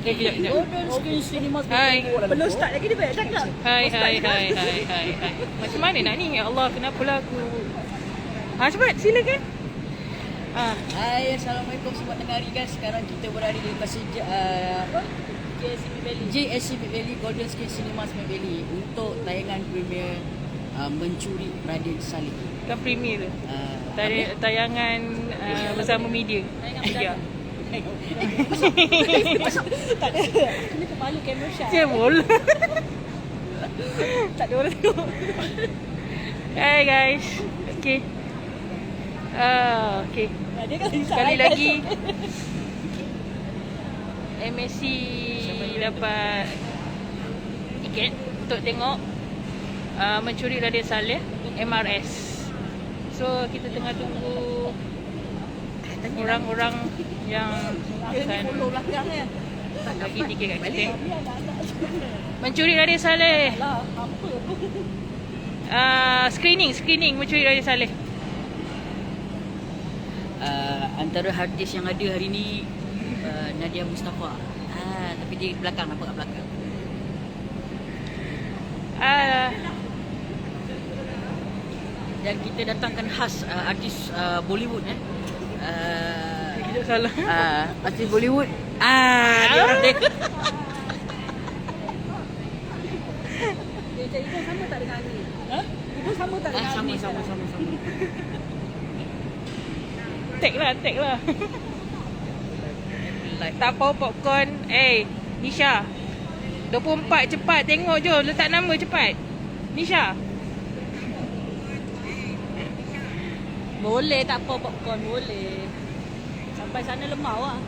Golden Screen Cinema. Hai. Belum start lagi dia banyak cakap. Hai. Macam mana nak ni? Ya Allah, kenapalah aku. Cepat silakan. Hai, Assalamualaikum semua tengah hari guys. Sekarang kita berada di lokasi JSC Valley, Golden Screen Cinema Valley untuk tayangan premier Mencuri Raden Saleh. Bukan premier tu. Tayangan bersama media. Ya. Tak ada. Ini kepala kamera shot. Cebol. Tak ada orang tengok. Hai guys. Okay. Okay. Sekali lagi MSC dapat tiket untuk tengok Mencuri Raden Saleh MRS. So kita tengah tunggu orang-orang yang akan bagi tiket kat kita. Mencuri Raden Saleh. Screening Mencuri Raden Saleh. Antara artis yang ada hari ni Nadia Mustafa. Tapi dia belakang, nampak kat belakang. Dan kita datangkan khas artis Bollywood Tidak salah. Artis Bollywood. Dia orang dia. Itu sama tak dengan ni? Itu sama tak dengan ni? Sama. Tag lah. Tak apa popcorn. Nisha 24 cepat tengok je. Letak nama cepat Nisha. Boleh, tak apa popcorn, boleh. Sampai sana lemau lah.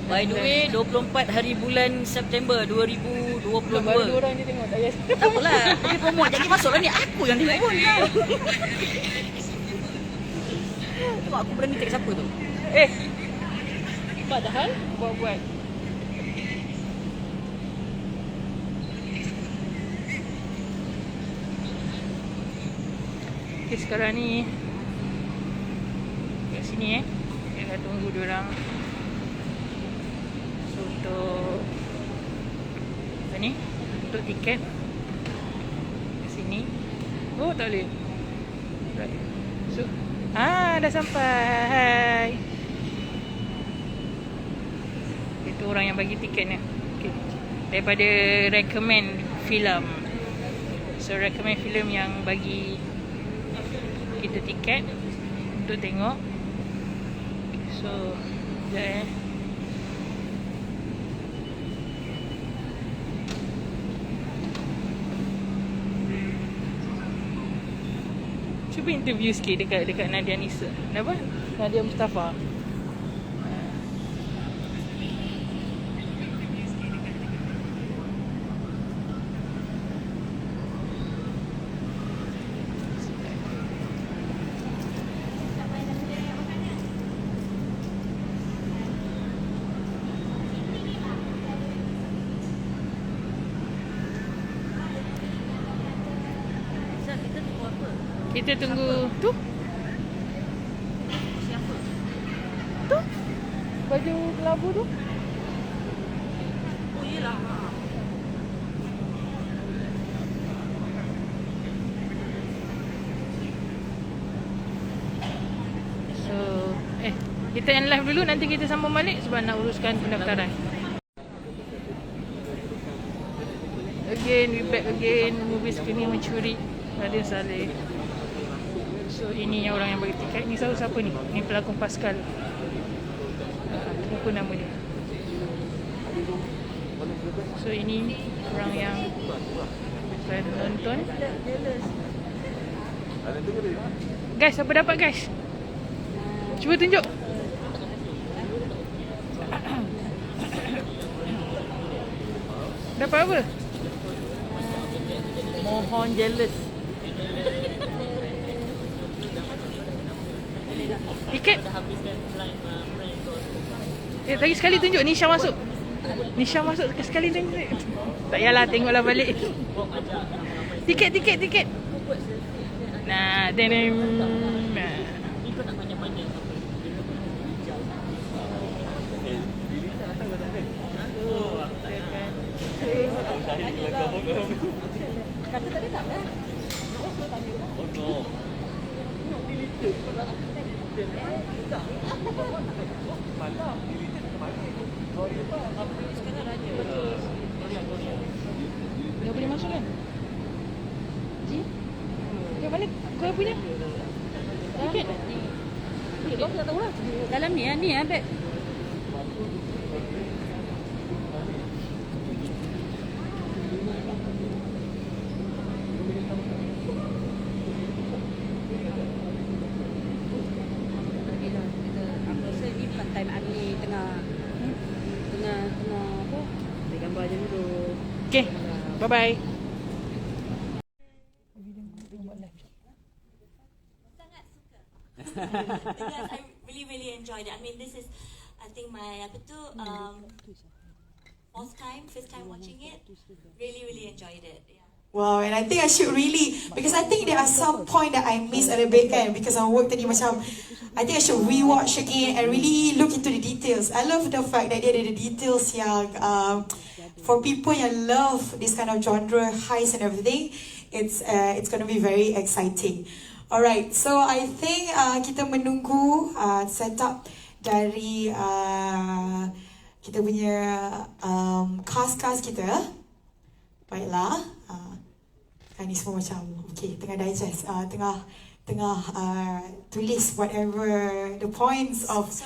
By the way, 24 hari bulan September 2022. Baru 2 orang je tengok. Tak payah. Tak apalah, dia promote. Jangan masuk lah ni. Aku yang tengok pun. Tengok aku berani tag siapa tu. Padahal buat-buat. Okay, sekarang ni kat sini kita dah tunggu diorang. So untuk apa ni? Untuk tiket kat sini. Oh tak boleh. Right. So dah sampai. Itu orang yang bagi tiket ni. Okay. Daripada Rekomen Filem. So Rekomen Filem yang bagi kita tiket untuk tengok. So sekejap cuba interview sikit dekat Nadia Nisa. Kenapa? Nadia Mustafa. Kita tunggu tu. Siapa? Tu. Baju kelabu tu. Oh iyalah. So, kita end live dulu, nanti kita sambung balik sebab nak uruskan pendaftaran. Again, we back again. Movie screening Mencuri Raden Saleh. So ini yang orang yang bagi tiket. Ni tahu siapa ni? Ni pelakon Pascal. Apa nama dia? So ini orang yang saya nonton. Guys, apa dapat guys? Cuba tunjuk. Dapat apa? Mohon jealous. Tiket? Lagi sekali tunjuk. Nisha masuk. Nisha masuk sekali tunjuk. Tak payahlah, tengoklah balik. Tiket. Nah, Kata tadi tak dah. Dah boleh masuk kan? Ji? Yang mana kau punya? Beg? Kau tak tahu lah. Dalam ni beg. Okay, bye-bye. Because I really enjoyed it. I mean, this is, I think my fifth time watching it. Really enjoyed it. Yeah. Wow, and I think I should really, because I think there are some point that I missed a little bit kan, because of work tadi macam, I think I should rewatch again and really look into the details. I love the fact that dia ada the details yang, for people yang love this kind of genre, heist and everything, it's going to be very exciting. Alright, so I think kita menunggu setup dari kita punya cast kita. Baiklah, kan ni semua macam okay, tengah digest, tengah tulis whatever the points of. So,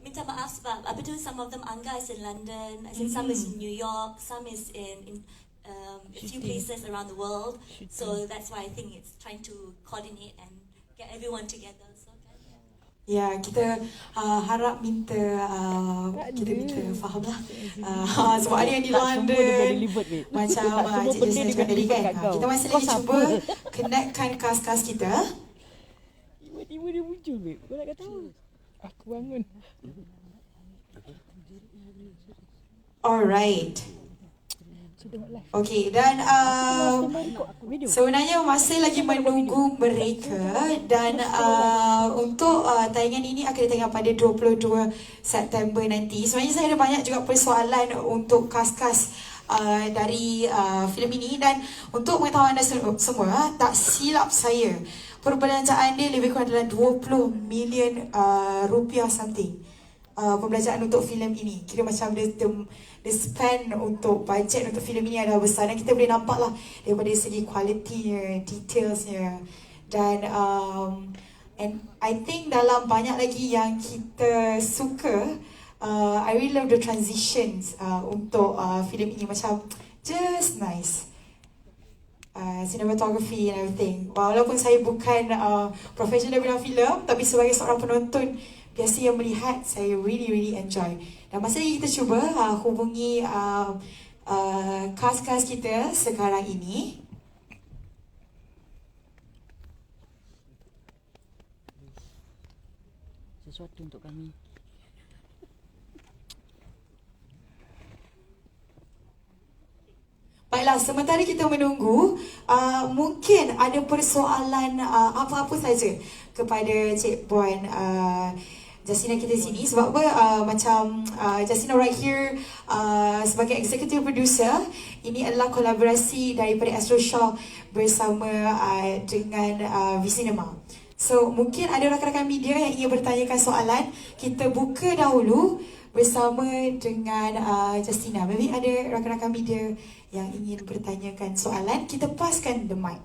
minta maaf sebab some of them Angga is in London, I think some is in New York, some is in a few places around the world. So that's why I think it's trying to coordinate and get everyone together. So Ya, kita harap minta fahamlah. Sebab ada yang di London macam Cik Jason cakap tadi kan, kita masih lagi cuba connectkan kas-kas kita. Tiba-tiba dia muncul, babe. Kau nak kata apa? Aku bangun. Alright. Okay, dan sebenarnya masih lagi menunggu mereka, dan untuk tayangan ini akan ditayang pada 22 September nanti. Sebenarnya saya ada banyak juga persoalan untuk kas-kas dari filem ini, dan untuk mengetahui anda semua, tak silap saya, perbelanjaan dia lebih kurang dalam 20 million rupiah something. Pembelanjaan untuk filem ini, kira macam the spend untuk budget untuk filem ini adalah besar, dan kita boleh nampak lah daripada segi kualitinya, detailsnya, dan and I think dalam banyak lagi yang kita suka, I really love the transitions untuk filem ini, macam just nice. Cinematography and everything. Walaupun saya bukan profesional bidang filem, tapi sebagai seorang penonton biasa yang melihat, saya really enjoy. Dan masa lagi kita cuba hubungi cast-cast kita sekarang ini. Sesuatu untuk kami. Baiklah, sementara kita menunggu, mungkin ada persoalan apa-apa saja kepada Cik Puan Justina kita di sini. Sebab apa, macam Justina right here sebagai executive producer, ini adalah kolaborasi daripada Astro Shaw bersama dengan Visinema. So mungkin ada rakan-rakan media yang ingin bertanyakan soalan. Kita buka dahulu bersama dengan Justina. Maybe ada rakan-rakan media yang ingin bertanyakan soalan. Kita paskan the mic.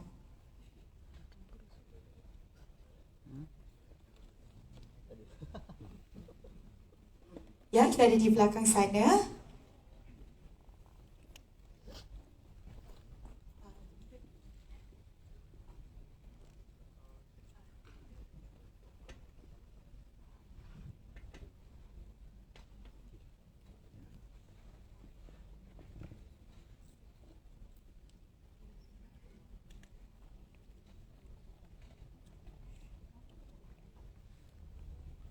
Ya, kita ada di belakang sana.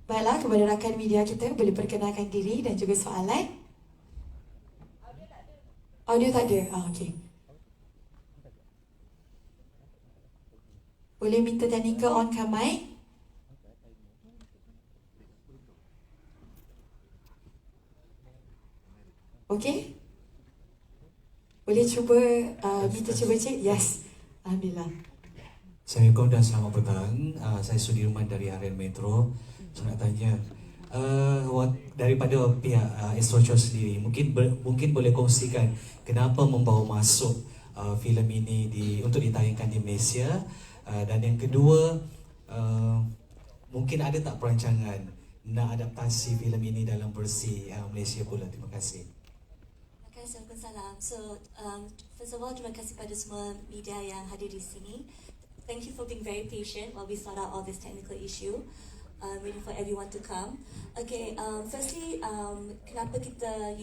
Baiklah, kepada rakan media kita, boleh perkenalkan diri dan juga soalan. Audio tak ada? Okey. Boleh minta Tanika onkan mic? Okey? Boleh cuba Mita cuba cek? Yes. Alhamdulillah. Assalamualaikum dan selamat petang. Saya Sudirman dari Harian Metro. Saya nak tanya daripada pihak Astro Shaw sendiri, mungkin boleh kongsikan kenapa membawa masuk filem ini untuk ditayangkan di Malaysia, dan yang kedua, mungkin ada tak perancangan nak adaptasi filem ini dalam versi Malaysia pula? Terima kasih. Okay, Assalamualaikum. So, first of all, terima kasih pada semua media yang hadir di sini. Thank you for being very patient while we sort out all this technical issue. Waiting for everyone to come. Okay, firstly, kenapa kita,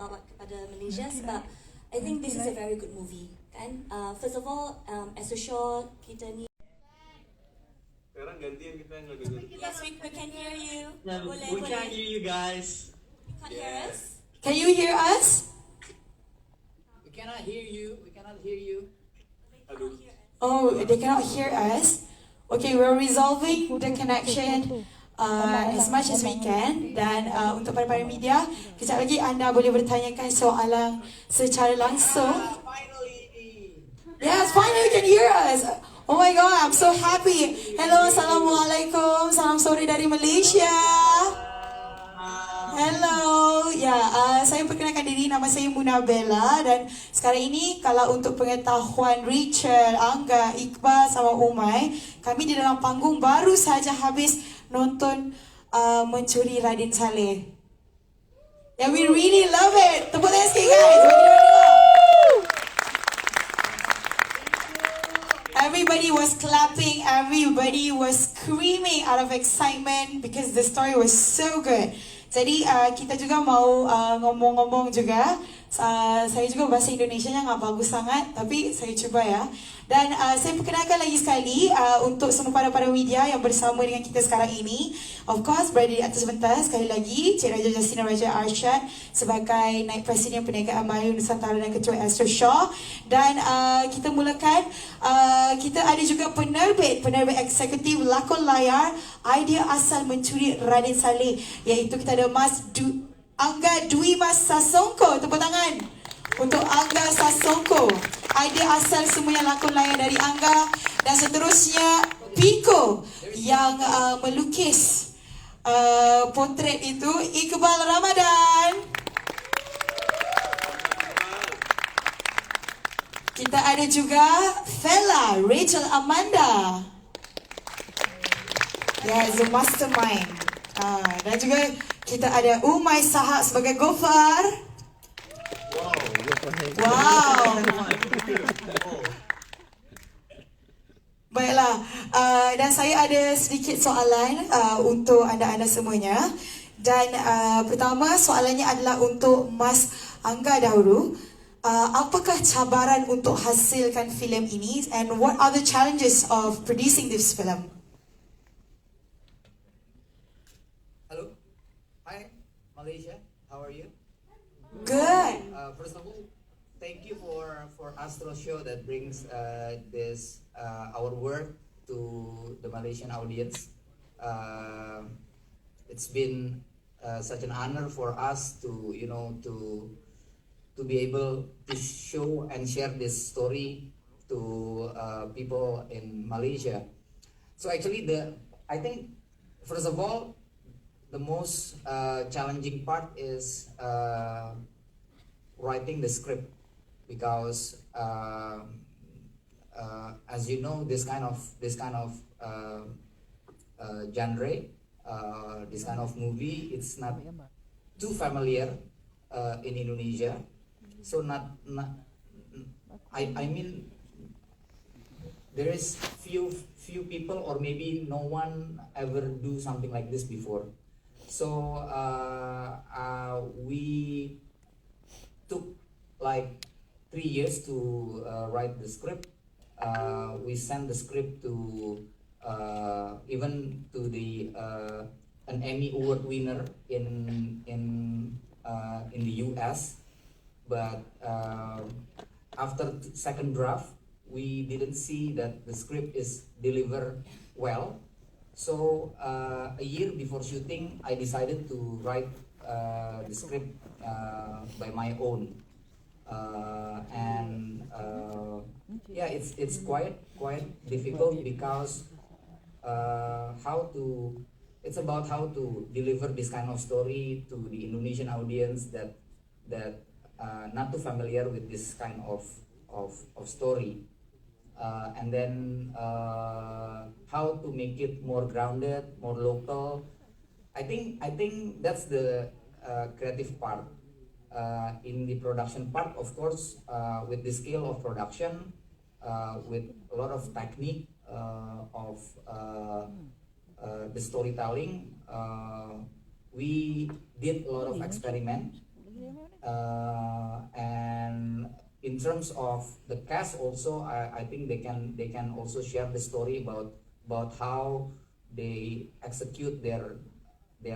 bawa kepada Malaysia? Sebab I think this is a very good movie, kan? First of all, as a show, kita ni. Sekarang gantian kita yang lagu. Yes, we can hear you. We can't hear you guys. You can't hear us? Can you hear us? We cannot hear you. We cannot hear you. Aduh. Oh, they cannot hear us. Okay, we're resolving the connection as much as we can. Dan untuk para media, kejap lagi anda boleh bertanyakan soalan secara langsung. Yes, finally you can hear us. Oh my God, I'm so happy. Hello, Assalamualaikum. Salam sore dari Malaysia. Hello, saya perkenalkan diri, nama saya Munabella, dan sekarang ini kalau untuk pengetahuan Rachel, Angga, Iqbaal sama Umay, kami di dalam panggung baru saja habis nonton Mencuri Raden Saleh. Yeah, we really love it. Tepuk tangan sikit guys. Everybody was clapping, everybody was screaming out of excitement because the story was so good. Jadi kita juga mau ngomong-ngomong juga. Saya juga bahasa Indonesianya nggak bagus sangat, tapi saya cuba ya. Dan saya perkenalkan lagi sekali untuk semua para media yang bersama dengan kita sekarang ini. Of course, berada di atas pentas sekali lagi Cik Raja Jasina Raja Arsyad sebagai Naib Presiden Perniagaan Bayu Nusantara dan Ketua Astro Shaw. Dan kita mulakan, kita ada juga penerbit eksekutif lakon layar idea asal Mencuri Raden Saleh, iaitu kita ada Mas Angga Dwimas Sasongko. Tepuk tangan untuk Angga Sasongko. Idea asal semuanya lakon layar dari Angga. Dan seterusnya Piko yang melukis potret itu Iqbaal Ramadhan. Kita ada juga Fela Rachel Amanda. The mastermind. Dan juga kita ada Umay Shahab sebagai Gofar. Wow. Baiklah, dan saya ada sedikit soalan untuk anda semuanya. Dan pertama soalannya adalah untuk Mas Angga dahulu. Apakah cabaran untuk hasilkan filem ini, and what are the challenges of producing this film? Hello. Hi, Malaysia. How are you? Good. First of all, thank you for Astro Show that brings this our work to the Malaysian audience. It's been such an honor for us to to be able to show and share this story to people in Malaysia. So actually, I think first of all, the most challenging part is writing the script, because as you know, this kind of genre, this kind of movie, it's not too familiar in Indonesia. So I mean, there is few people, or maybe no one ever do something like this before. So we took like 3 years to write the script. We sent the script to even to the an Emmy Award winner in the US, but after second draft, we didn't see that the script is delivered well. So a year before shooting, I decided to write the script by my own. and yeah, it's quite difficult because it's about how to deliver this kind of story to the Indonesian audience that not too familiar with this kind of story, and then how to make it more grounded, more local. I think that's the creative part. In the production part, of course, with the scale of production, with a lot of technique of the storytelling, we did a lot of experiment, and in terms of the cast also, I think they can also share the story about how they execute their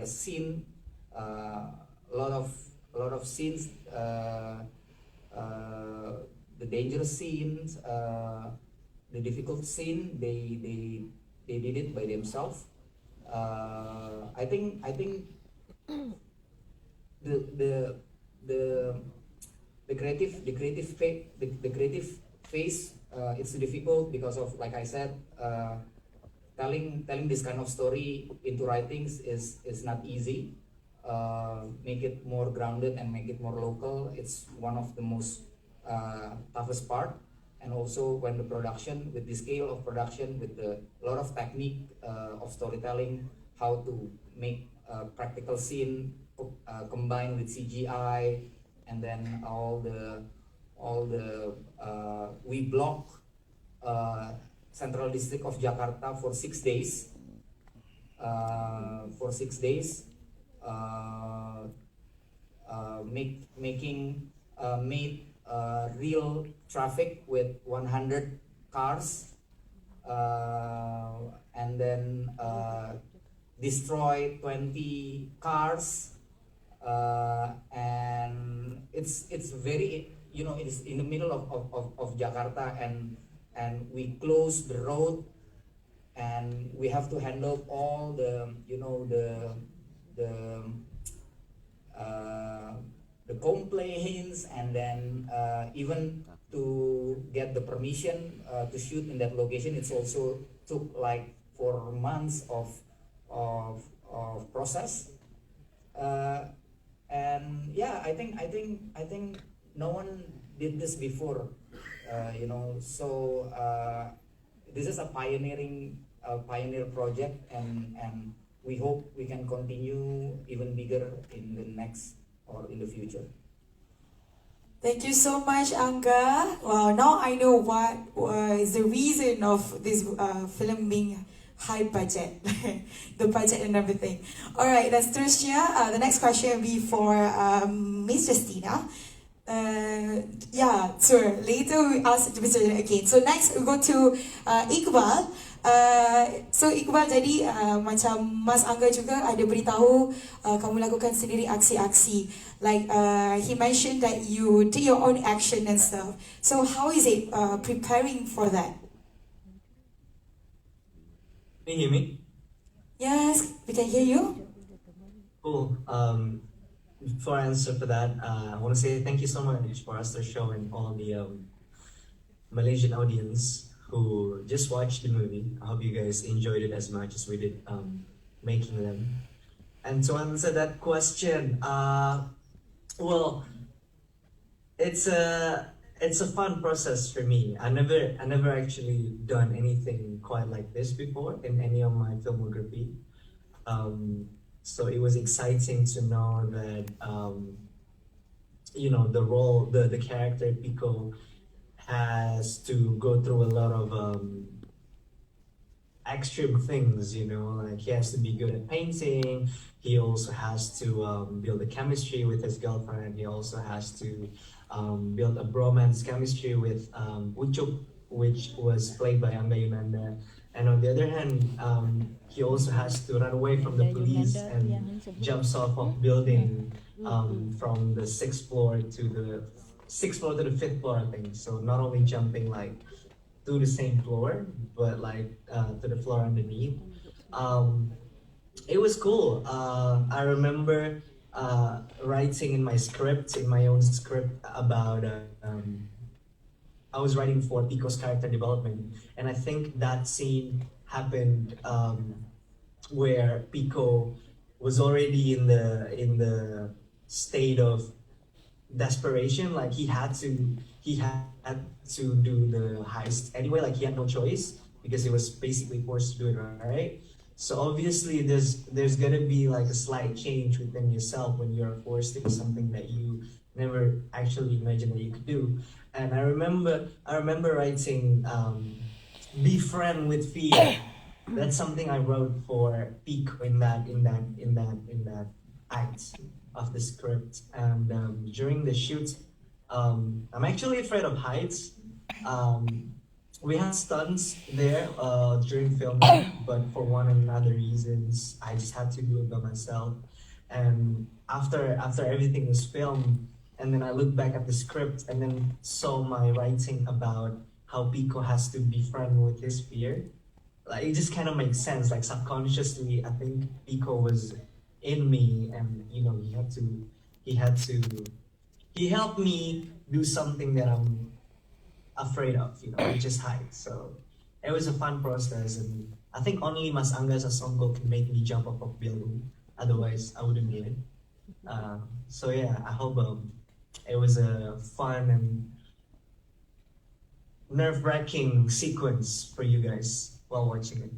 scene. A lot of scenes, the dangerous scenes, the difficult scene, they did it by themselves. I think the creative phase, it's difficult because of, like I said, telling this kind of story into writings is not easy. Make it more grounded and make it more local, it's one of the most toughest part. And also when the production, with the scale of production, with the lot of technique of storytelling, how to make a practical scene combined with CGI, and then all the we block Central District of Jakarta for 6 days. Made real traffic with 100 cars, and then destroy 20 cars, and it's very, it's in the middle of Jakarta, and we close the road, and we have to handle all the complaints, and then even to get the permission to shoot in that location, it's also took like 4 months of process, and yeah, I think no one did this before, so this is a pioneer project, and we hope we can continue even bigger in the next or in the future. Thank you so much, Angga. Well, now I know what is the reason of this film being high budget, the budget and everything. All right, dan seterusnya, the next question will be for Miss Justina. Yeah, sure. Later we ask Mr. again. So next we go to Iqbaal. So Iqbaal, jadi macam Mas Angga juga ada beritahu kamu lakukan sendiri aksi-aksi. Like he mentioned that you did your own action and stuff. So how is it preparing for that? Can you hear me? Yes, we can hear you. Cool. Before I answer for that, I want to say thank you so much for Astro Shaw and all the Malaysian audience who just watched the movie. I hope you guys enjoyed it as much as we did making them. And to answer that question, well, it's a fun process for me. I never actually done anything quite like this before in any of my filmography. So it was exciting to know that the character Pico has to go through a lot of extreme things, like he has to be good at painting, he also has to build a chemistry with his girlfriend, he also has to build a bromance chemistry with Ucup, which was played by Angga Amanda. And on the other hand, he also has to run away from the police and jumps off of building from the 6th floor to the 5th floor, I think. So not only jumping like to the same floor, but like to the floor underneath. It was cool. I remember writing in my script, in my own script about. I was writing for Pico's character development, and I think that scene happened where Pico was already in the state of desperation. Like he had to do the heist anyway. Like he had no choice because he was basically forced to do it, right? So obviously there's gonna be like a slight change within yourself when you're forced to do something that you never actually imagined that you could do. And I remember writing "Befriend with Fear." That's something I wrote for Pico in that act of the script. And during the shoot, I'm actually afraid of heights. We had stunts there during filming, but for one and another reasons, I just had to do it by myself. And after everything was filmed, and then I looked back at the script and then saw my writing about how Pico has to befriend with his fear. Like it just kind of makes sense. Like subconsciously, I think Pico was in me, and you know, he helped me do something that I'm afraid of, you know, which is heights. So it was a fun process, and I think only Mas Angga Sasongko can make me jump off a building. Otherwise, I wouldn't do it. So yeah, I hope it was a fun and nerve-wracking sequence for you guys while watching it.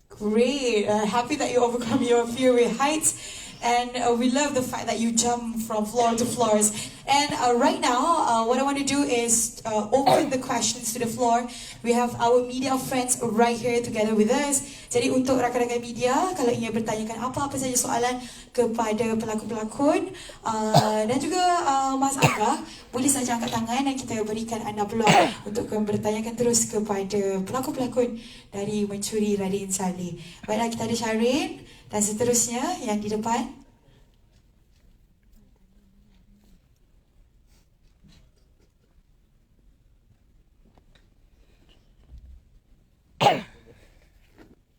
Great. Happy that you overcome your fear with heights. And we love the fact that you jump from floor to floors. And right now, what I want to do is open the questions to the floor. We have our media friends right here together with us. Jadi untuk rakan-rakan media, kalau ingin bertanyakan apa-apa saja soalan kepada pelakon-pelakon dan juga Mas Angga, boleh saja angkat tangan dan kita berikan anda peluang untuk bertanyakan terus kepada pelakon-pelakon dari Mencuri Raden Saleh. Baiklah, kita ada Syarin dan seterusnya yang di depan.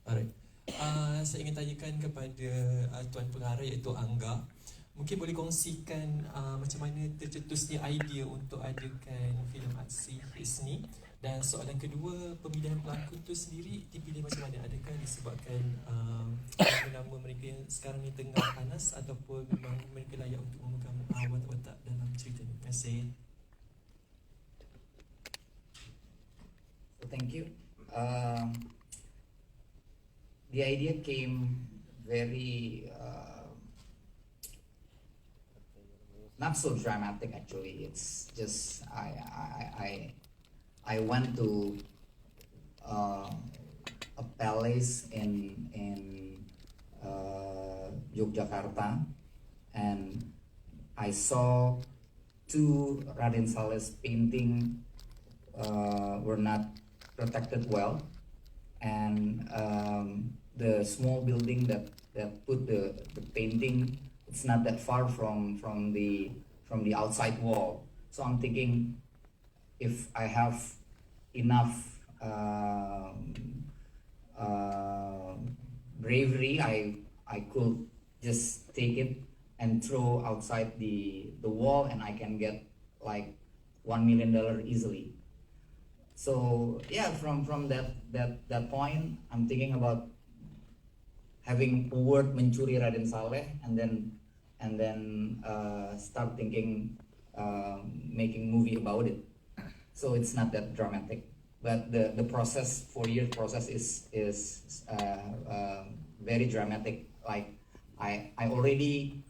Alright. Saya ingin tanyakan kepada Tuan Pengarah iaitu Angga. Mungkin boleh kongsikan macam mana tercetusnya idea untuk adakan filem aksi ni. Dan soalan kedua, pemilihan pelakon tu sendiri dipilih macam mana? Adakah disebabkan nama mereka yang sekarang ni tengah panas ataupun memang mereka layak untuk memegang watak-watak dalam cerita ni? Terima kasih. Thank you. The idea came very not so dramatic actually. It's just I went to a palace in Yogyakarta, and I saw two Raden Saleh's painting were not protected well, and the small building that put the painting, it's not that far from the outside wall. So I'm thinking, if I have enough bravery, I could just take it and throw outside the wall, and I can get like $1 million easily. So yeah, from that point, I'm thinking about having a word Mencuri Raden Saleh, and then start thinking making movie about it. So it's not that dramatic, but the process, 4-year process is very dramatic. Like I already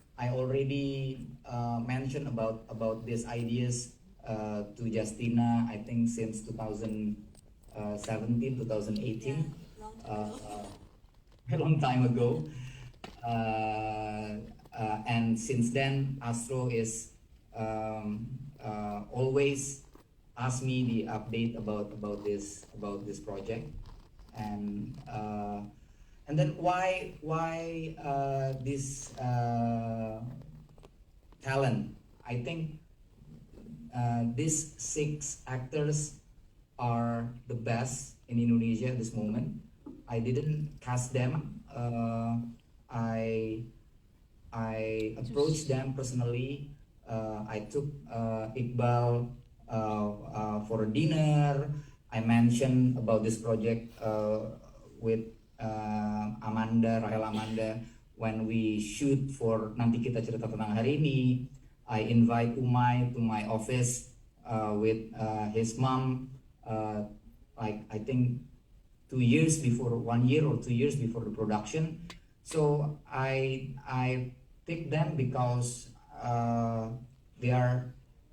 mentioned about these ideas to Justina, I think since 2017, 2018, a long time ago. And since then, Astro is always ask me the update about this project, and then why this talent. I think these 6 actors are the best in Indonesia at this moment. I didn't cast them. I I approached them personally. I took Iqbaal for a dinner. I mentioned about this project with Rachel Amanda when we shoot for Nanti Kita Cerita Tentang Hari Ini. I invite Umay to my office with his mom, like I think 1 year or 2 years before the production. So I picked them because they are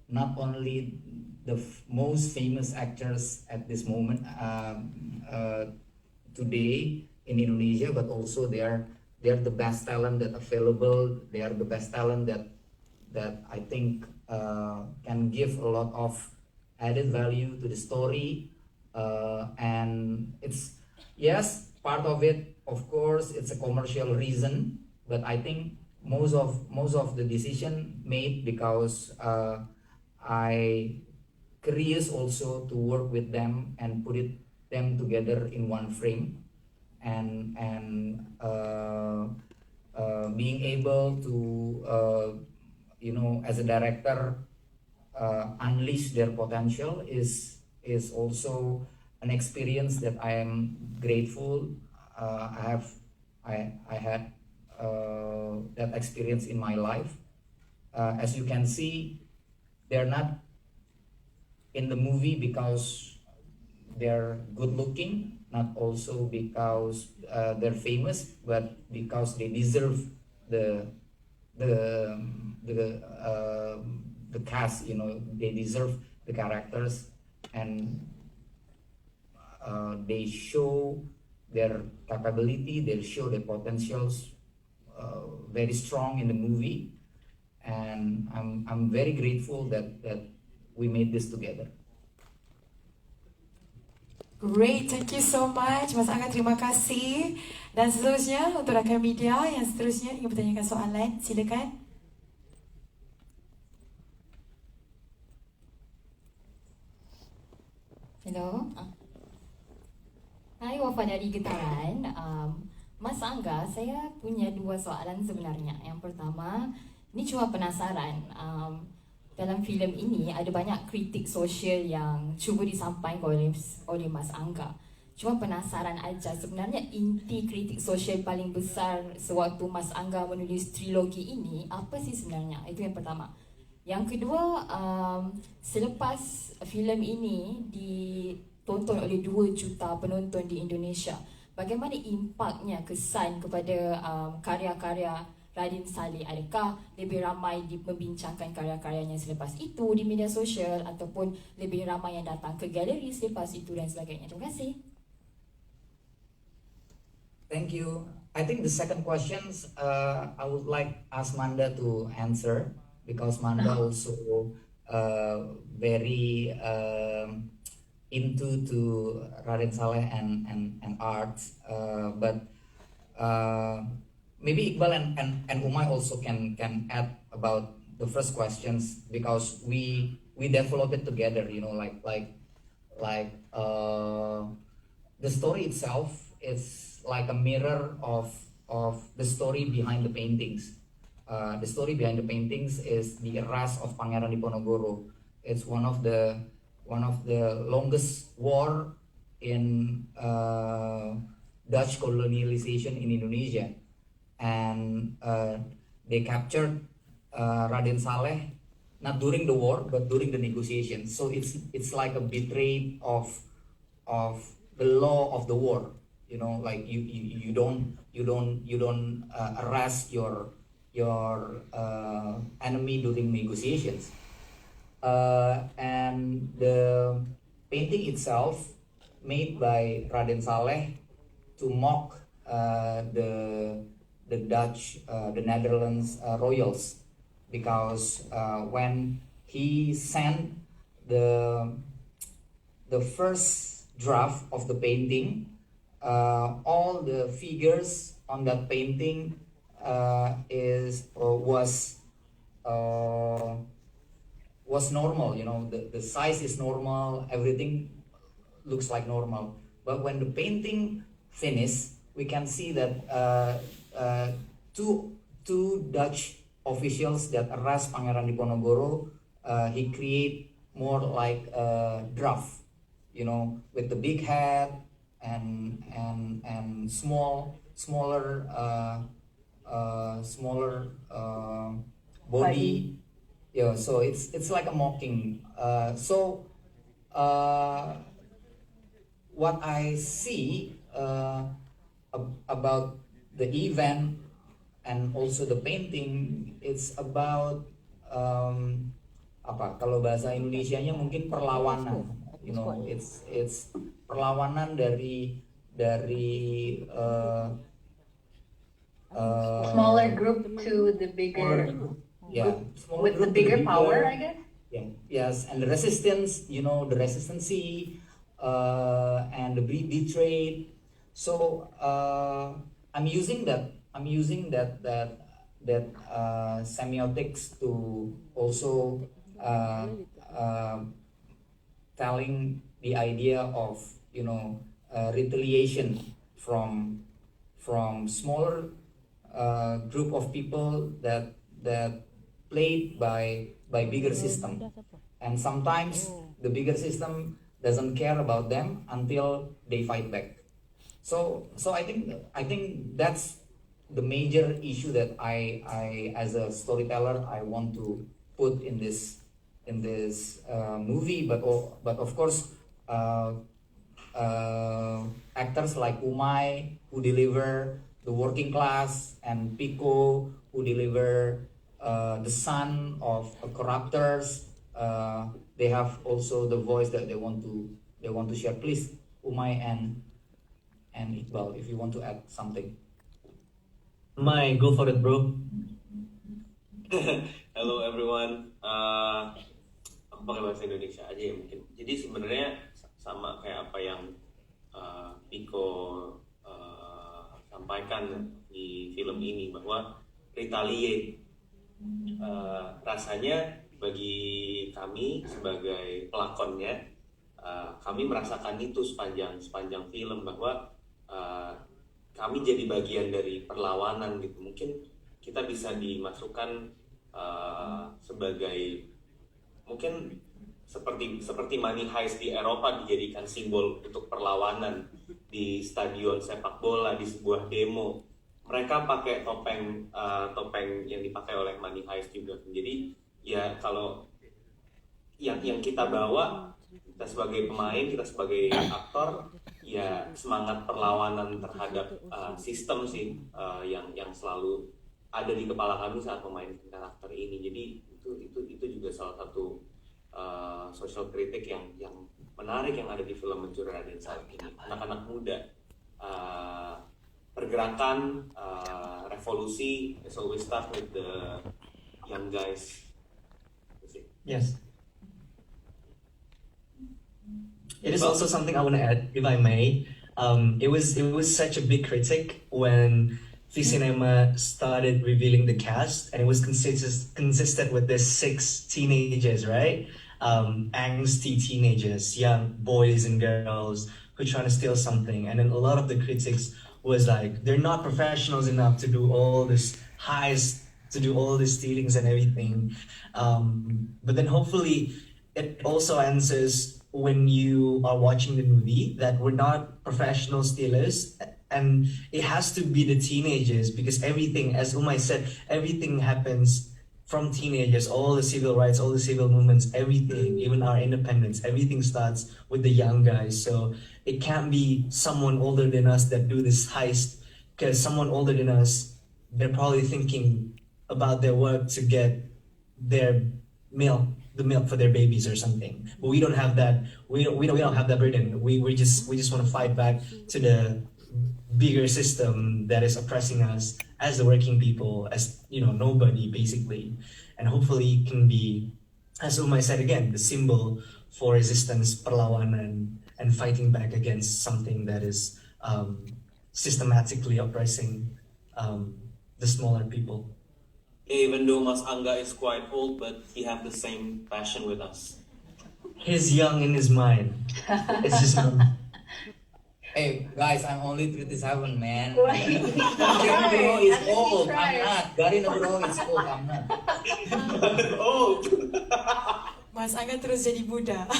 not only the most famous actors at this moment today in Indonesia, but also they are the best talent that available. They are the best talent that I think can give a lot of added value to the story. And it's, yes, part of it, of course, it's a commercial reason, but I think most of the decision made because I curious also to work with them and put them together in one frame, and being able to as a director unleash their potential is also an experience that I am grateful. I had that experience in my life. As you can see, they're not in the movie because they're good looking, not also because they're famous, but because they deserve the cast. They deserve the characters, and they show their capability, they show their potentials very strong in the movie, and I'm very grateful that we made this together. Great, thank you so much Mas Angga, terima kasih. Dan seterusnya untuk rakan media yang seterusnya ingin bertanyakan soalan, silakan. Hello. Hai Wafa dari Getaran. Mas Angga, saya punya 2 soalan sebenarnya. Yang pertama, ni cuma penasaran. Dalam filem ini ada banyak kritik sosial yang cuba disampaikan oleh Mas Angga. Cuma penasaran aja, sebenarnya inti kritik sosial paling besar sewaktu Mas Angga menulis trilogi ini apa sih sebenarnya? Itu yang pertama. Yang kedua, selepas filem ini ditonton oleh 2 juta penonton di Indonesia, bagaimana impaknya, kesan kepada karya-karya Raden Saleh? Adakah lebih ramai membincangkan karya-karyanya selepas itu di media sosial, ataupun lebih ramai yang datang ke galeri selepas itu dan sebagainya? Terima kasih. Thank you. I think the second questions I would like ask Manda to answer, because Manda also very into Raden Saleh and art, but maybe Iqbal and Umay also can add about the first questions, because we develop it together. The story itself is like a mirror of the story behind the paintings. The story behind the paintings is the arrest of Pangeran Diponegoro. It's one of the longest war in Dutch colonialization in Indonesia, and they captured Raden Saleh not during the war but during the negotiations. So it's like a betrayal of the law of the war. Like you don't arrest your enemy during negotiations. And the painting itself made by Raden Saleh to mock the Dutch, the Netherlands royals, because when he sent the first draft of the painting, all the figures on that painting was normal. The size is normal, everything looks like normal. But when the painting finished, we can see that two two Dutch officials that arrest Pangeran Diponegoro. He create more like a draft, you know, with the big head and smaller body. Yeah, so it's like a mocking. What I see about the event and also the painting, it's about apa? Kalau bahasa Indonesianya mungkin perlawanan. You know, it's perlawanan dari smaller group to the bigger with the bigger power, I guess. Yeah, yes, and the resistance, you know, the resistancy and the betrayed. So I'm using that semiotics to also telling the idea of, you know, retaliation from smaller group of people that played by bigger system, and sometimes the bigger system doesn't care about them until they fight back. So I think that's the major issue that I as a storyteller I want to put in this movie, but of course actors like Umay, who deliver the working class, and Pico, who deliver the son of corruptors. They have also the voice that they want to share. Please, Umay and Iqbaal, if you want to add something. Umay, go for it, bro. Hello everyone. Aku pakai bahasa Indonesia aja ya mungkin. Jadi sebenarnya sama kayak apa yang Pico sampaikan di film ini, bahwa retaliate rasanya bagi kami sebagai pelakonnya, kami merasakan itu sepanjang film, bahwa kami jadi bagian dari perlawanan gitu. Mungkin kita bisa dimasukkan sebagai, mungkin seperti money heist di Eropa dijadikan simbol untuk perlawanan di stadion sepak bola, di sebuah demo. Mereka pakai topeng yang dipakai oleh money heist juga. Jadi ya kalau yang kita bawa, kita sebagai pemain, kita sebagai aktor, ya semangat perlawanan terhadap sistem sih yang selalu ada di kepala kami saat memainkan karakter ini. Jadi itu juga salah satu social kritik yang menarik yang ada di film Mencuri Raden Saleh ini. Anak-anak muda, pergerakan revolusi, it's always start with the young guys. Yes. It is also something I want to add, if I may. It was such a big critic when Cinema started revealing the cast, and it was consistent with the 6 teenagers, right? Angsty teenagers, young boys and girls who trying to steal something, and then a lot of the critics was like, they're not professionals enough to do all this heist, to do all these stealings and everything. But then hopefully it also answers when you are watching the movie that we're not professional stealers, and it has to be the teenagers, because everything, as Umay said, everything happens from teenagers. All the civil rights, all the civil movements, everything, even our independence, everything starts with the young guys. So it can't be someone older than us that do this heist, because someone older than us, they're probably thinking about their work to get their milk, the milk for their babies or something. But we don't have that. We don't have that burden. We just want to fight back to the bigger system that is oppressing us as the working people, as nobody basically. And hopefully it can be, as Umay said again, the symbol for resistance, perlawanan, and fighting back against something that is systematically oppressing the smaller people. Even though Mas Angga is quite old, but he have the same passion with us. He's young in his mind. It's just Hey guys, I'm only 37, man. Why? Garin Nugroho is At least old. you I'm tried. not. Garin Nugroho is old. I'm not. Oh, Mas Angga terus jadi budak.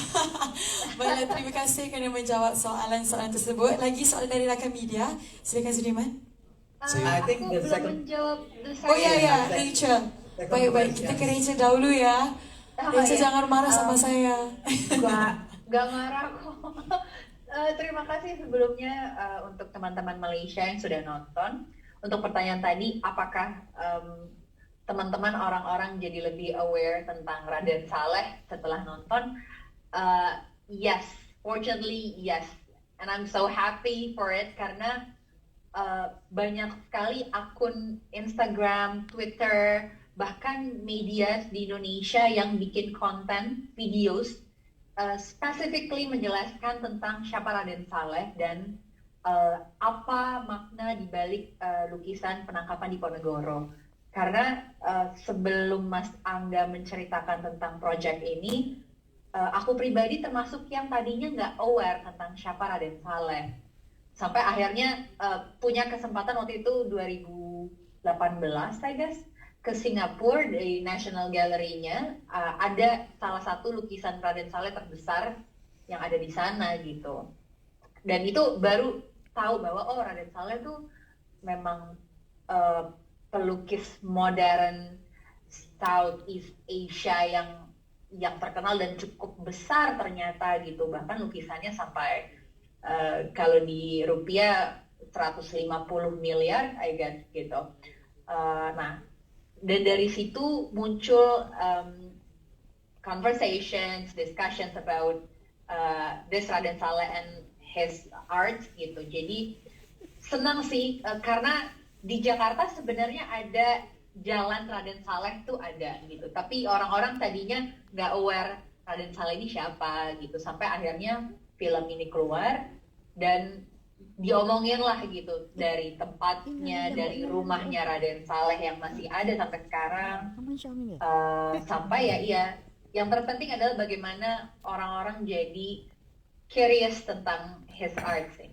Baiklah, terima kasih kerana menjawab soalan-soalan tersebut. Lagi soalan dari rakan media. Silakan Sudirman. I think Aku the belum second. menjawab the Oh ya ya, Second- Rachel. second Baik-baik, question. kita ke Rachel dahulu ya. Rachel ya. jangan marah sama saya. Gak marah kok. Terima kasih sebelumnya untuk teman-teman Malaysia yang sudah nonton. Untuk pertanyaan tadi, apakah teman-teman orang-orang jadi lebih aware tentang Raden Saleh setelah nonton? Yes, fortunately yes. And I'm so happy for it karena banyak sekali akun Instagram, Twitter, bahkan media di Indonesia yang bikin konten, videos specifically menjelaskan tentang siapa Raden Saleh dan apa makna dibalik lukisan penangkapan di Ponegoro. Karena sebelum Mas Angga menceritakan tentang proyek ini, aku pribadi termasuk yang tadinya nggak aware tentang siapa Raden Saleh. Sampai akhirnya punya kesempatan waktu itu 2018, I guess, ke Singapura di National Gallery-nya ada salah satu lukisan Raden Saleh terbesar yang ada di sana gitu. Dan itu baru tahu bahwa oh Raden Saleh tuh memang pelukis modern Southeast Asia yang terkenal dan cukup besar ternyata gitu. Bahkan lukisannya sampai kalau di rupiah 150 miliar I guess gitu. Nah, dan dari situ muncul conversations, discussions about this Raden Saleh and his art gitu. Jadi senang sih karena di Jakarta sebenarnya ada jalan Raden Saleh tuh ada gitu. Tapi orang-orang tadinya nggak aware Raden Saleh ini siapa gitu. Sampai akhirnya film ini keluar dan diomongin lah gitu dari tempatnya, dari rumahnya Raden Saleh yang masih ada sampai sekarang, sampai ya yang terpenting adalah bagaimana orang-orang jadi curious tentang his art sih.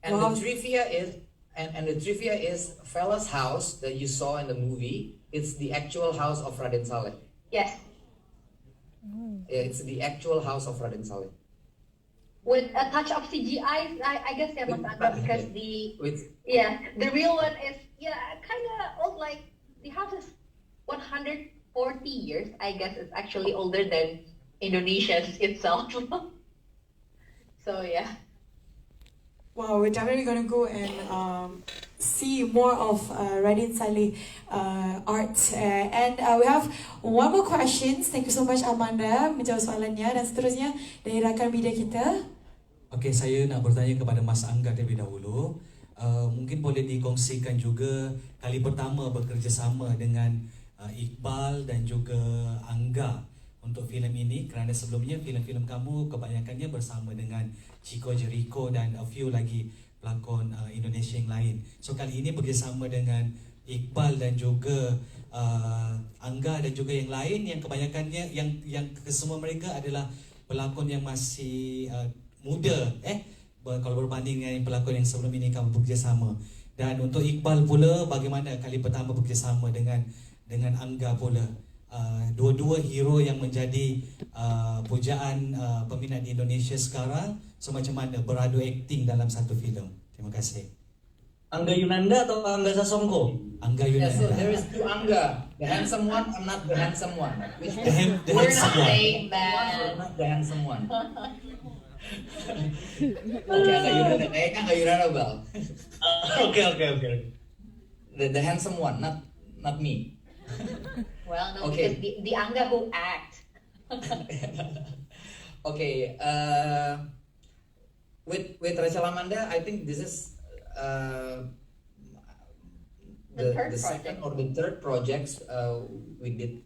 And the trivia is, and the trivia is, Fella's house that you saw in the movie, it's the actual house of Raden Saleh. Yes. Yeah, it's the actual house of Raden Saleh. With a touch of CGI, I guess ya Mas Angga, because the real one is kind of old. Like the house is 140 years. I guess it's actually older than Indonesia itself. So yeah. Wow, we're definitely gonna go and see more of Raden Saleh art. And we have one more question. Thank you so much Amanda menjawab soalannya dan seterusnya dari rakan media kita. Okey, saya nak bertanya kepada Mas Angga terlebih dahulu. Mungkin boleh dikongsikan juga kali pertama bekerjasama dengan Iqbaal dan juga Angga untuk filem ini, kerana sebelumnya filem-filem kamu kebanyakannya bersama dengan Chico Jericho dan a few lagi pelakon Indonesia yang lain. So kali ini bekerjasama dengan Iqbaal dan juga Angga dan juga yang lain yang kebanyakannya yang kesemua mereka adalah pelakon yang masih muda kalau berbanding dengan pelakon yang sebelum ini kamu bekerjasama. Dan untuk Iqbaal pula, bagaimana kali pertama bekerjasama dengan Angga pula? Dua-dua hero yang menjadi pujaan peminat di Indonesia sekarang. So macam mana beradu akting dalam satu filem? Terima kasih. Angga Yunanda atau Angga Sasongko? Angga Yeah, Yunanda. so there is two Angga, the handsome one and not the handsome one. The We're handsome not one. saying that. Not the handsome one. Okay, Angga Yunanda. Kayaknya Angga Yunanda Bal. Okay. The handsome one, not me. Well, no, Okay. because the Angga who act. Okay, with Rachel Amanda, I think this is The third the second or the third projects we did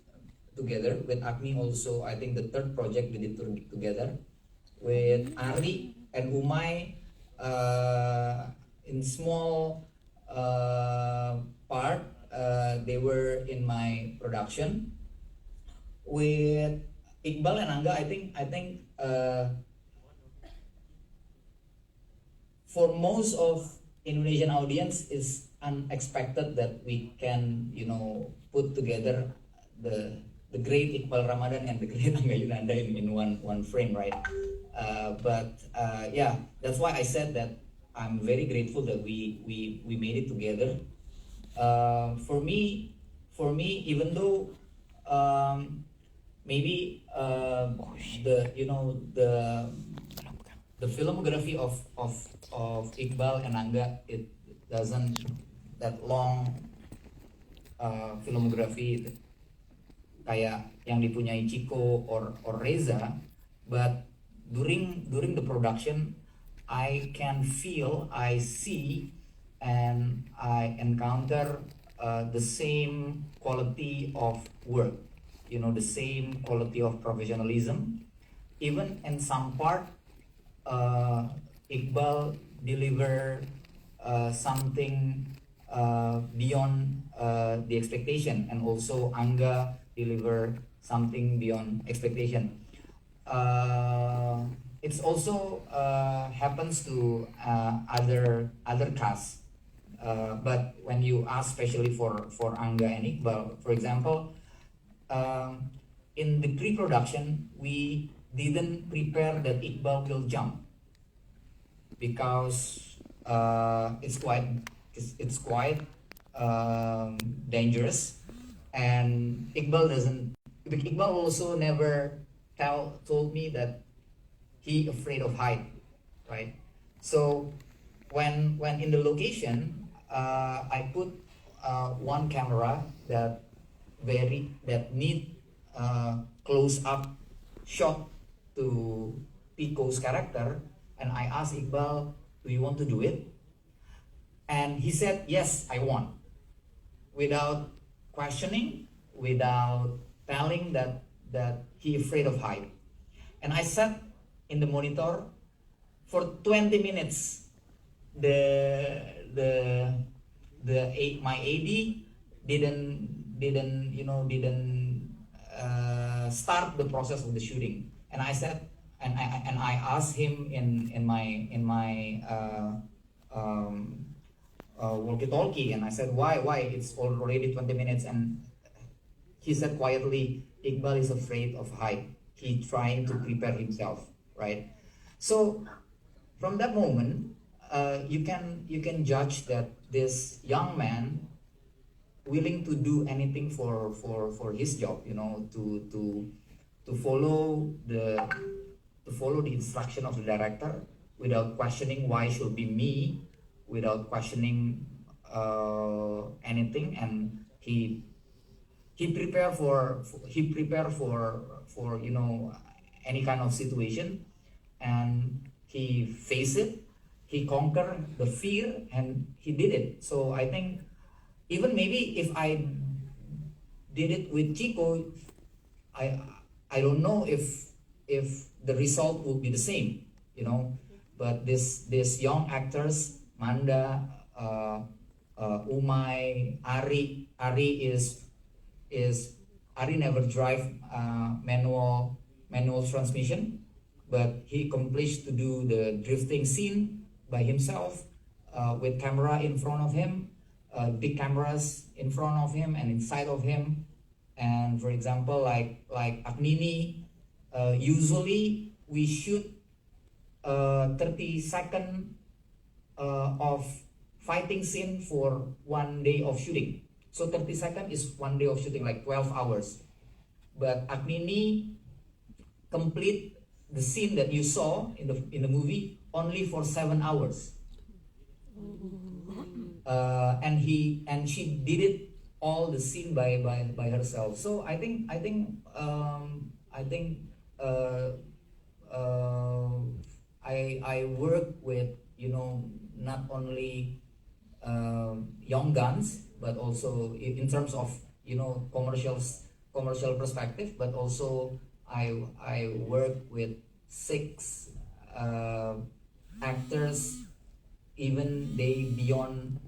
together with Agni. Also, I think the third project we did together with Ari and Umay in small part. They were in my production. With Iqbaal and Angga, I think for most of Indonesian audience, it's unexpected that we can, put together the great Iqbaal Ramadhan and the great Angga Yunanda in one frame, right? But yeah, that's why I said that I'm very grateful that we made it together. For me, even though maybe the filmography of Iqbaal and Angga, it doesn't that long filmography kayak yang dipunyai Chico or Reza, but during the production I can feel, I see, and I encounter the same quality of work, the same quality of professionalism. Even in some part, Iqbaal deliver something beyond the expectation, and also Angga deliver something beyond expectation. It's also happens to other casts, but when you ask especially for Angga and Iqbaal, for example, in the pre-production we didn't prepare that Iqbaal will jump, because it's quite dangerous, and Iqbaal also never told me that he afraid of height, right? So when in the location, I put one camera that need close up shot to Pico's character, and I asked Iqbaal, do you want to do it? And he said, yes, I want, without questioning, without telling that he afraid of height. And I sat in the monitor for 20 minutes. My AD didn't start the process of the shooting. And I said, and I asked him in my walkie-talkie, and I said, why it's already 20 minutes? And he said quietly, Iqbaal is afraid of height. He's trying to prepare himself, right? So from that moment, you can judge that this young man willing to do anything for his job, to follow the instruction of the director without questioning why should be me, without questioning anything, and he prepare for any kind of situation, and he faced it, he conquered the fear, and he did it. So I think even maybe if I did it with Chico, I don't know if the result will be the same, but this young actors, Manda, Umay, Ari never drive manual transmission, but he accomplished to do the drifting scene by himself, with camera in front of him, big cameras in front of him and inside of him. And for example, like Aknini, usually we shoot 30 seconds of fighting scene for 1 day of shooting. So 30 seconds is 1 day of shooting, like 12 hours. But Aknini complete the scene that you saw in the movie only for 7 hours. And she did it all the scene by herself. So I think I work with not only young guns, but also in terms of commercial perspective, but also I work with 6 actors, even they beyond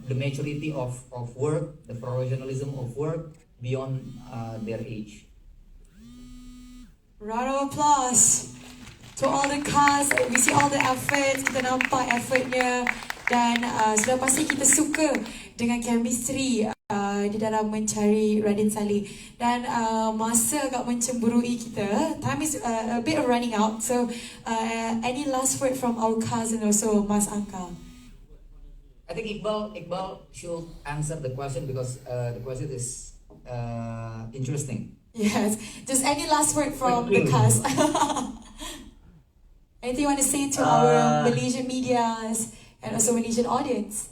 the maturity of work, the professionalism of work beyond their age. Round of applause to all the cast. We see all the efforts, kita nampak effortnya. Dan sudah pasti kita suka dengan chemistry di dalam Mencuri Raden Saleh. Dan masa agak mencemburui kita. Time is a bit running out. So any last word from our cast and also Mas Angga? I think Iqbal should answer the question because the question is interesting. Yes, just any last word from the cast? Anything you want to say to our Malaysian medias and also Malaysian audience?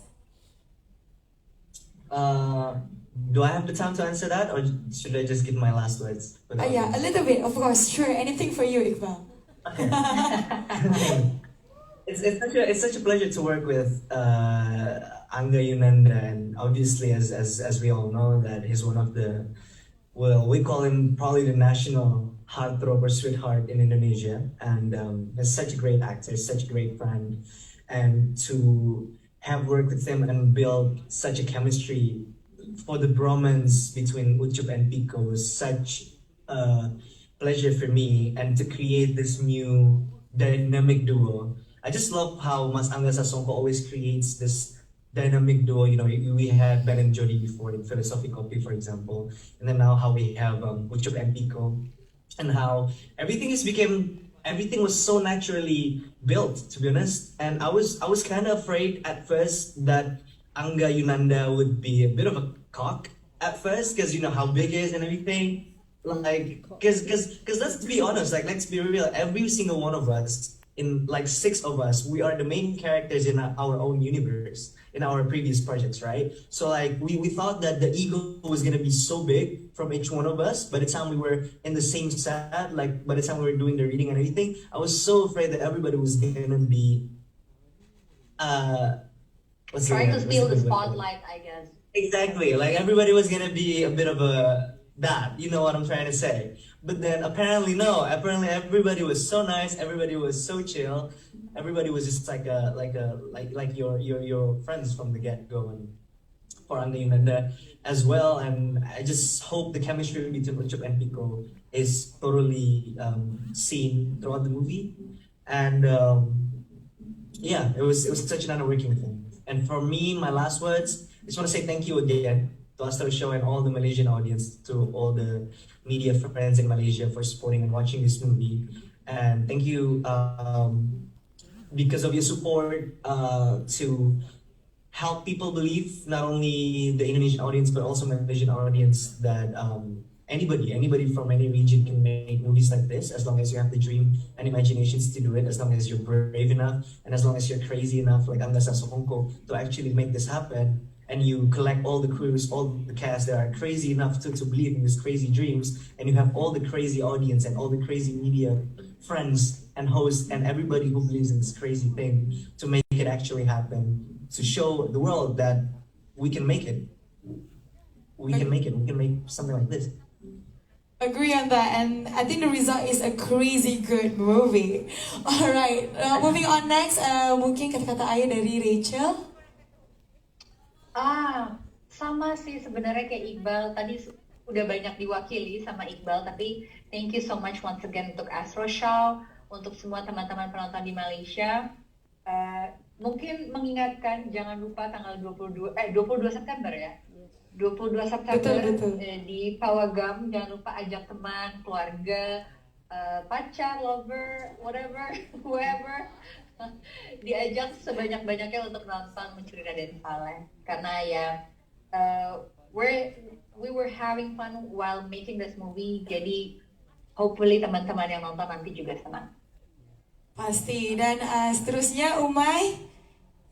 Do I have the time to answer that, or should I just give my last words? Yeah, a little bit, of course. Sure, anything for you, Iqbal. It's such a pleasure to work with Angga Yunanda, and obviously as we all know that he's one of the, well, we call him probably the national heartthrob or sweetheart in Indonesia, and he's such a great actor, such a great friend, and to have worked with him and build such a chemistry for the bromance between Ucup and Pico was such a pleasure for me, and to create this new dynamic duo. I just love how Mas Angga Sasongko always creates this dynamic duo. You know, we had Ben and Jody before in Philosophy Copy, for example, and then now how we have Ucup and Pico, and how everything was so naturally built, to be honest. And I was kind of afraid at first that Angga Yunanda would be a bit of a cock at first, because you know how big he is and everything. Like, because let's be honest, like let's be real, every single one of us, in like 6 of us, we are the main characters in our own universe, in our previous projects, right? So like we thought that the ego was gonna be so big from each one of us. By the time we were in the same set, like by the time we were doing the reading and everything, I was so afraid that everybody was gonna be trying to steal the spotlight, I guess. Exactly, like everybody was gonna be a bit of a that, you know what I'm trying to say. But then apparently no, apparently everybody was so nice, everybody was so chill, everybody was just like your friends from the get-go, and for Angga Yunanda as well. And I just hope the chemistry between Ucup and Pico is totally seen throughout the movie. And yeah, it was such an honor working with him. And for me, my last words, I just want to say thank you again to Astro Shaw and all the Malaysian audience, to all the media friends in Malaysia for supporting and watching this movie. And thank you because of your support to help people believe, not only the Indonesian audience but also Malaysian audience, that anybody from any region can make movies like this, as long as you have the dream and imaginations to do it, as long as you're brave enough, and as long as you're crazy enough like Angga Sasongko to actually make this happen. And you collect all the crews, all the cast that are crazy enough to believe in these crazy dreams, and you have all the crazy audience and all the crazy media friends and hosts and everybody who believes in this crazy thing to make it actually happen, to show the world that we can make it. We can make it. We can make something like this. Agree on that, and I think the result is a crazy good movie. Alright, moving on next, mungkin kata-kata akhir dari Rachel. Sama sih sebenarnya kayak Iqbal tadi, udah banyak diwakili sama Iqbal, tapi thank you so much once again untuk Astro Shaw, untuk semua teman-teman penonton di Malaysia. Mungkin mengingatkan, jangan lupa tanggal 22 September ya. 22 September betul. Di Pawagam, jangan lupa ajak teman, keluarga, pacar, lover, whatever, whoever, diajak sebanyak-banyaknya untuk nonton Mencuri Raden Saleh, karena ya we were having fun while making this movie, jadi hopefully teman-teman yang nonton nanti juga senang. Pasti. Dan seterusnya Umay,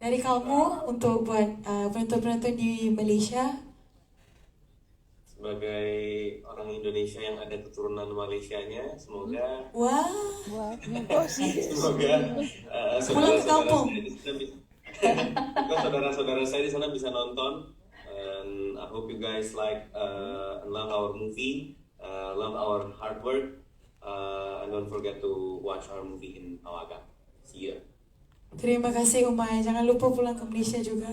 dari kamu untuk buat penonton-penonton di Malaysia. Sebagai orang Indonesia yang ada keturunan Malaysianya, semoga pulang ke kampung. Saudara-saudara saya di sana bisa nonton. And I hope you guys like and love our movie, love our hard work, and don't forget to watch our movie in Tawaga. See you. Terima kasih Umay, jangan lupa pulang ke Malaysia juga.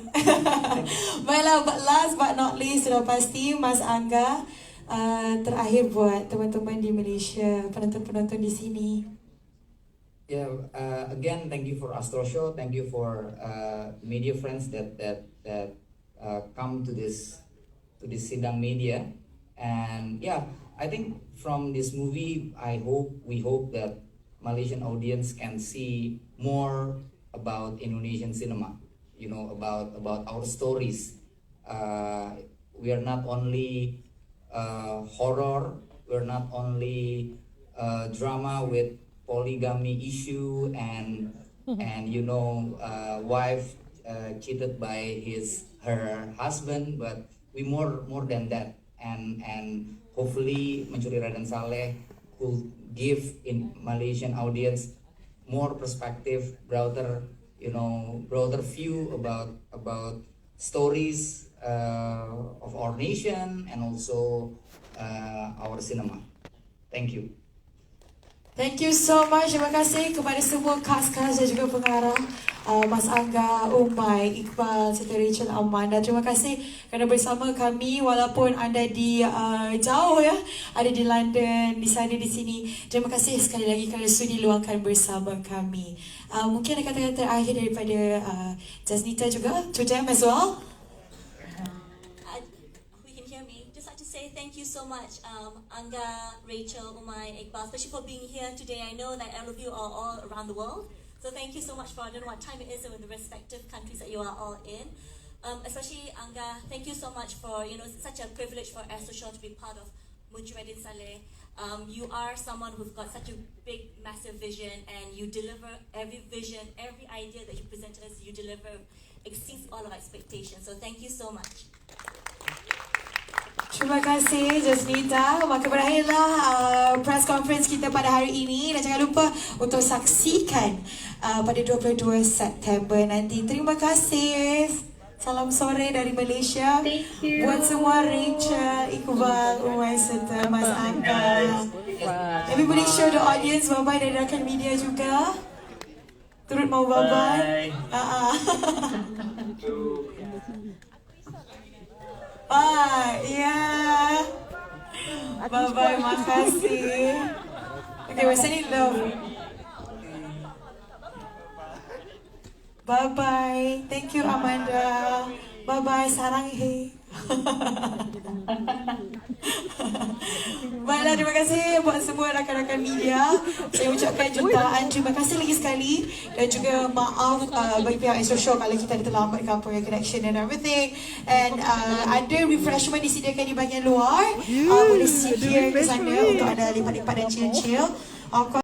Baiklah, last but not least, sudah pasti Mas Angga, terakhir buat teman-teman di Malaysia, penonton-penonton di sini. Yeah, again, thank you for Astro Show. Thank you for media friends that come to this Sidang Media. And yeah, I think from this movie, we hope that Malaysian audience can see more about Indonesian cinema. You know, about our stories. We are not only horror. We're not only drama with polygamy issue and you know, wife cheated by her husband, but we more than that, and hopefully Mencuri Raden Saleh will give in Malaysian audience more perspective, broader view about stories of our nation and also our cinema. Thank you. Thank you so much. Terima kasih kepada semua cast-cast dan juga pengarah, Mas Angga, Umay, Iqbaal, serta Rachel Amanda. Terima kasih kerana bersama kami walaupun anda di jauh ya, ada di London, di sana, di sini. Terima kasih sekali lagi kerana sudi luangkan bersama kami. Mungkin ada kata-kata terakhir daripada Jasnita juga, to them as well. Thank you so much, Angga, Rachel, Umay, Iqbaal, especially for being here today. I know that all of you are all around the world, so thank you so much for, I don't know what time it is in the respective countries that you are all in. Especially Angga, thank you so much for, you know, such a privilege for Astro Shaw to be part of Mencuri Raden Saleh. You are someone who's got such a big, massive vision, and you deliver every vision, every idea that you present to us, you deliver, exceeds all of our expectations. So thank you so much. Terima kasih Jasnita. Maka berakhirlah press conference kita pada hari ini, dan jangan lupa untuk saksikan pada 22 September nanti. Terima kasih. Salam sore dari Malaysia. Thank you. Buat semua Rachel, Iqbaal, Umay serta Mas Angga. Everybody show the audience bye-bye dari rakan media juga. Turut mau bye-bye. Bye, yeah. Bye-bye, makasih. Okay, we're sending love. Bye-bye. Thank you, Amanda. Bye-bye, sarang he. Baiklah, terima kasih buat semua rakan-rakan media. Saya ucapkan jutaan terima kasih lagi sekali, dan juga maaf bagi pihak Astro Shaw kalau kita ada terlambatkan proyek connection and everything. And ada refreshment disediakan di bahagian luar. Boleh sit here ke sana untuk anda lipat-lipat dan chill-chill. Of course,